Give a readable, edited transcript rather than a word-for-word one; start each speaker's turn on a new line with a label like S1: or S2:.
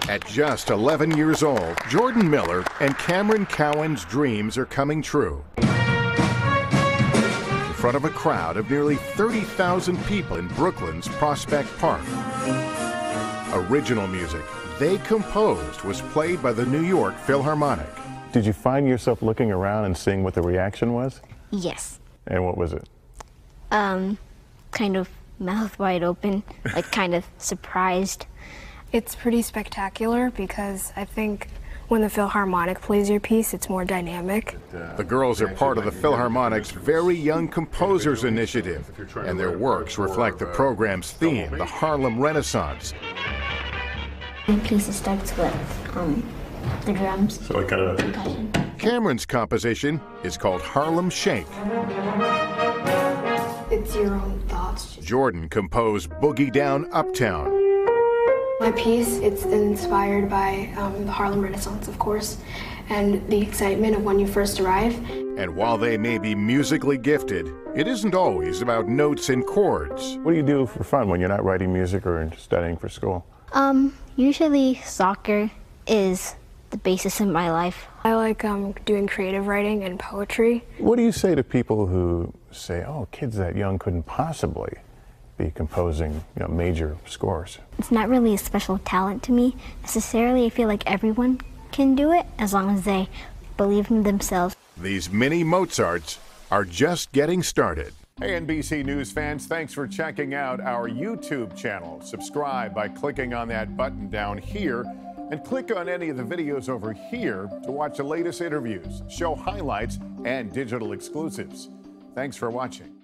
S1: At just 11 years old, Jordan Miller and Cameron Cowan's dreams are coming true. In front of a crowd of nearly 30,000 people in Brooklyn's Prospect Park. Original music they composed was played by the New York Philharmonic.
S2: Did you find yourself looking around and seeing what the reaction was?
S3: Yes.
S2: And what was it?
S3: Kind of mouth wide open, like kind of surprised.
S4: It's pretty spectacular because I think when the Philharmonic plays your piece, it's more dynamic.
S1: The girls are part of the Philharmonic's Very Young Composers initiative, and their works reflect the program's theme, the Harlem Renaissance.
S3: My piece starts with the drums.
S2: So like kind of
S3: Percussion.
S1: Cameron's composition is called Harlem Shake.
S4: It's your own thoughts.
S1: Jordan composed Boogie Down Uptown.
S4: My piece, it's inspired by the Harlem Renaissance, of course, and the excitement of when you first arrive.
S1: And while they may be musically gifted, it isn't always about notes and chords.
S2: What do you do for fun when you're not writing music or studying for school?
S3: Usually soccer is the basis of my life.
S4: I like doing creative writing and poetry.
S2: What do you say to people who say, oh, kids that young couldn't possibly be composing, major scores?
S3: It's not really a special talent to me necessarily. I feel like everyone can do it as long as they believe in themselves.
S1: These mini Mozarts are just getting started. Hey, NBC News fans, thanks for checking out our YouTube channel. Subscribe by clicking on that button down here, and click on any of the videos over here to watch the latest interviews, show highlights, and digital exclusives. Thanks for watching.